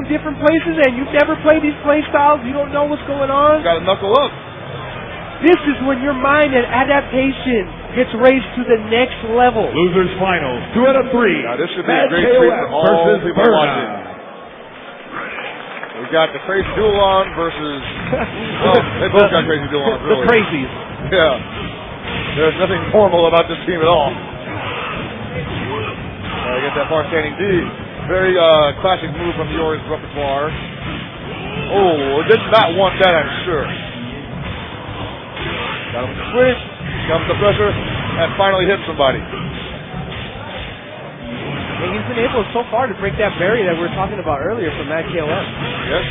different places and you've never played these play styles, you don't know what's going on. You gotta knuckle up. This is when your mind and adaptation gets raised to the next level. Losers finals, 2 out of 3. Now this should be a great treat for all people watching. We got the Crazy Duel-On versus... well, they both got Crazy Duel-On, really. The Crazies. Yeah. There's nothing normal about this team at all. I get that far-standing D. Very classic move from Yor's repertoire. Oh, did not want that, I'm sure. Got him with the switch, got him with the pressure, and finally hit somebody. And he's been able so far to break that barrier that we were talking about earlier from that KOF. Yes.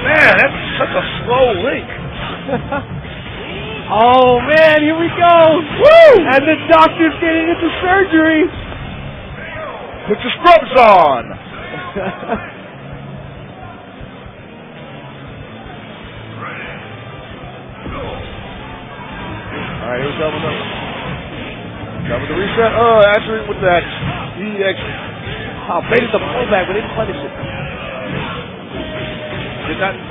Man, that's such a slow link. Oh man, here we go. Woo! And the doctor's getting into surgery. Put your scrubs on. All right, here we go with the reset. Answering with that EX. Baited the pullback, but didn't punish it.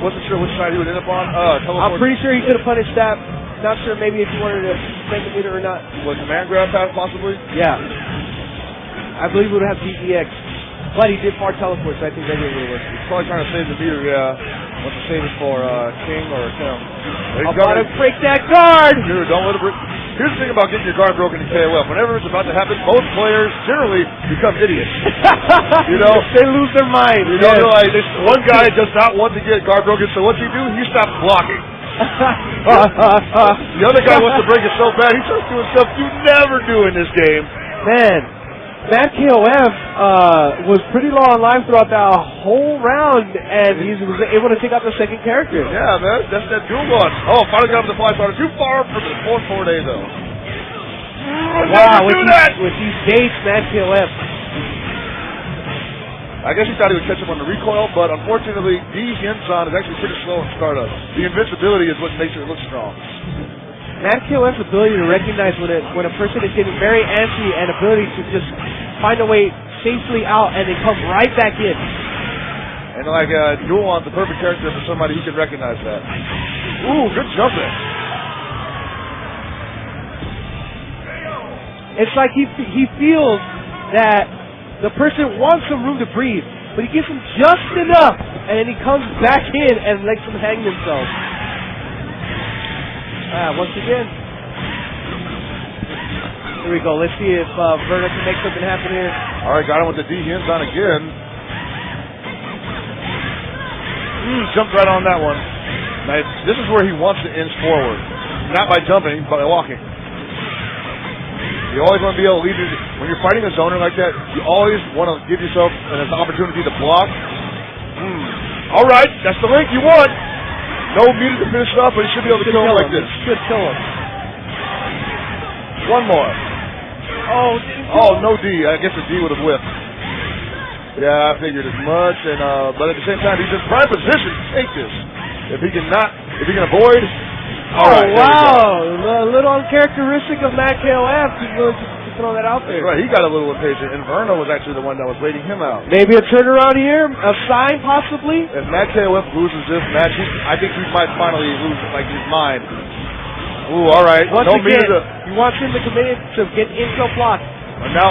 Wasn't sure which side he would end up on. I'm pretty sure he could have punished that. Not sure maybe if he wanted to make the meter or not. Was the man grab pass possibly? Yeah. I believe we would have DEX. But he did far teleport, so I think that would have worked. He's probably trying to save the meter, yeah. Wants to save it for King or Tim. About to break that guard! Dude, don't let it break. Here's the thing about getting your guard broken in KOF. Whenever it's about to happen, both players generally become idiots. You know? They lose their mind. You know, like, one guy does not want to get guard broken, so what's he do? He stops blocking. The other guy wants to break it so bad, he starts doing stuff you never do in this game. Man, that KOF was pretty low on life throughout that whole round, and he was able to take out the second character. Yeah, man, that's that dual one. Oh, finally got him the fly starter. Too far for the 4-4 day, though. Wow, with these gates, man, KOF. I guess he thought he would catch him on the recoil, but unfortunately, D Hinson is actually pretty slow in startup. The invincibility is what makes it look strong. Matt KOF's ability to recognize when a person is getting very antsy and ability to just find a way safely out and then come right back in. And like Duel-On's the perfect character for somebody who can recognize that. Ooh, good jumping. It's like he feels that the person wants some room to breathe, but he gives him just enough, and then he comes back in and lets him hang themselves. Once again. Here we go. Let's see if Verna can make something happen here. All right, got him with the D Hinson again. Jumped right on that one. Now, this is where he wants to inch forward. Not by jumping, but by walking. You always want to be able to leave your... When you're fighting a zoner like that, you always want to give yourself an opportunity to block. All right, that's the link you want. No meter to finish it off, but he should be able to kill him like this. Should kill him. One more. Oh, no D. I guess the D would have whipped. Yeah, I figured as much. And but at the same time, he's in prime position to take this. If he can avoid. All right, wow. A little uncharacteristic of Matt KOF. He's really just throw that out there. Right, he got a little impatient, and Verna was actually the one that was waiting him out. Maybe a turnaround here, a sign possibly. If Matt KOF loses this match, I think he might finally lose his mind. Ooh, all right. Once again, he wants him to commit to get into a block. And now,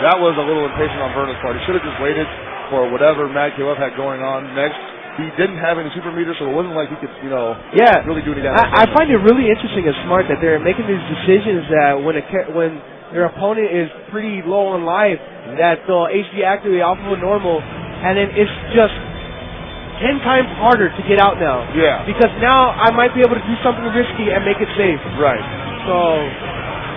that was a little impatient on Verna's part. He should have just waited for whatever Matt KOF had going on next. He didn't have any super meters, so it wasn't like he could, really do any damage. I find it really interesting and smart that they're making these decisions that when their opponent is pretty low on life, that they'll HD activate off of a normal, and then it's just 10 times harder to get out now. Yeah. Because now I might be able to do something risky and make it safe. Right. So...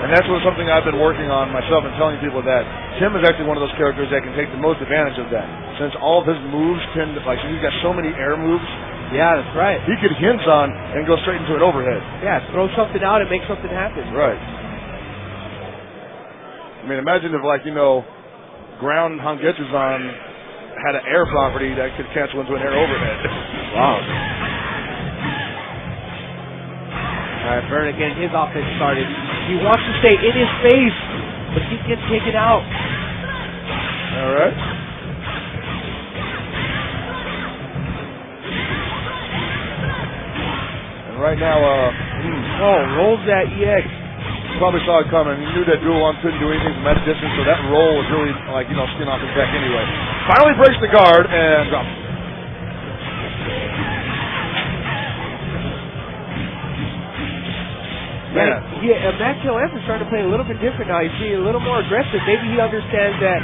And that's something I've been working on myself and telling people that Tim is actually one of those characters that can take the most advantage of that. Since all of his moves tend to, he's got so many air moves. Yeah, that's right. He could hinge on and go straight into an overhead. Yeah, throw something out and make something happen. Right. I mean, imagine if, ground Hangetsu-san had an air property that could cancel into an air overhead. Wow. All right, Verna getting his offense started. He wants to stay in his face, but he gets taken out. All right. right now, rolls that EX. probably saw it coming. He knew that Dual One couldn't do anything from that distance, so that roll was really like, skin off his back anyway. Finally breaks the guard and drops. Matt KOF is starting to play a little bit different now. He's being a little more aggressive. Maybe he understands that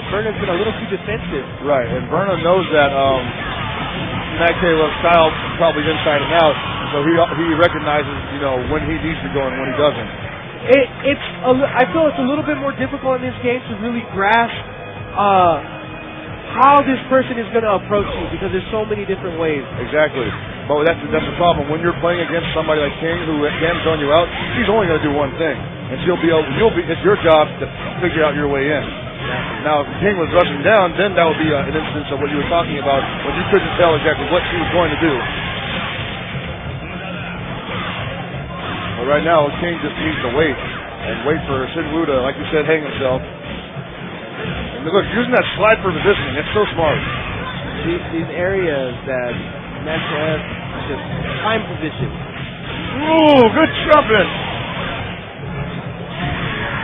Verna's been a little too defensive. Right, and Verna knows that Matt KOF's style probably inside and out, so he recognizes, when he needs to go and when he doesn't. I feel it's a little bit more difficult in this game to really grasp how this person is going to approach you because there's so many different ways. Exactly. But that's the problem. When you're playing against somebody like King who can zone you out, he's only going to do one thing, and it's your job to figure out your way in. Now, if King was rushing down, then that would be an instance of what you were talking about, when you couldn't tell exactly what she was going to do. But right now, King just needs to wait for Sin Wu to, like you said, hang himself. And look, using that slide for positioning, it's so smart. These areas that Matt KOF just time position. Ooh, good jumping.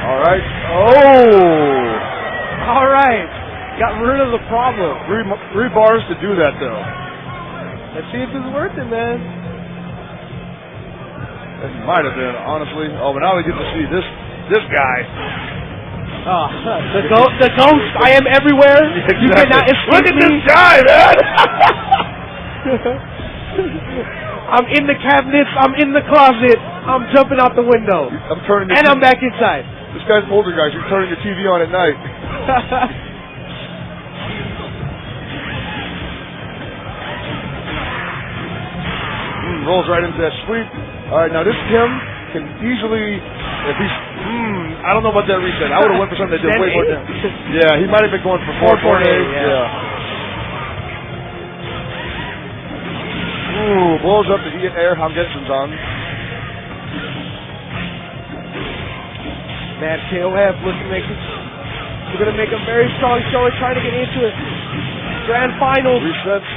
All right. Oh. All right. Got rid of the problem. Three bars to do that, though. Let's see if it's working, man. It might have been, honestly. Oh, but now we get to see this guy. Oh, the ghost. I am everywhere. Exactly. You cannot escape Look at me. this guy, man. I'm in the cabinets. I'm in the closet. I'm jumping out the window. I'm back inside. This guy's older guys. You're turning your TV on at night. Rolls right into that sweep. All right, now this Kim can easily, if he's, I don't know about that reset. I would have went for something that did way more damage. Yeah, he might have been going for 4.8. Yeah. Ooh, blows up the air Hamgetsun's on. Matt KOF looking like we're going to make a very strong show and trying to get into it. Grand Finals. Resets.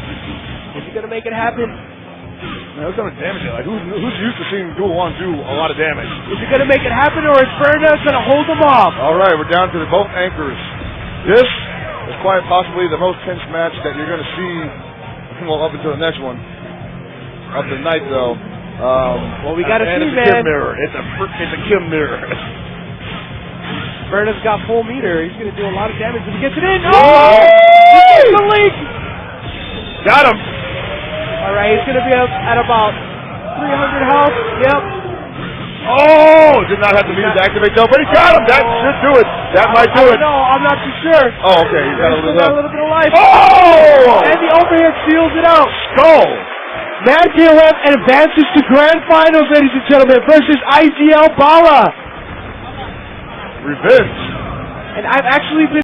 Is he going to make it happen? Man, who's going to damage it? Like, who's used to seeing Dual One do a lot of damage? Is he going to make it happen, or is Verna going to hold him off? All right, we're down to both anchors. This is quite possibly the most tense match that you're going to see, well, up until the next one. Of the night, though. We got to see, man. It's a Kim mirror. It's a Kim mirror. Verna's got full meter. He's going to do a lot of damage if he gets it in. Oh! He gets the link! Got him! All right, he's going to be up at about 300 health. Yep. Oh! Did not have the meter to activate, though, but he got him! That should do it. That might do it. No, I'm not too sure. Oh, okay. He's got a little bit of life. Oh! And the overhead seals it out. Skull! Matt KOF advances to Grand Finals, ladies and gentlemen, versus IGL Bala. Revenge. And I've actually been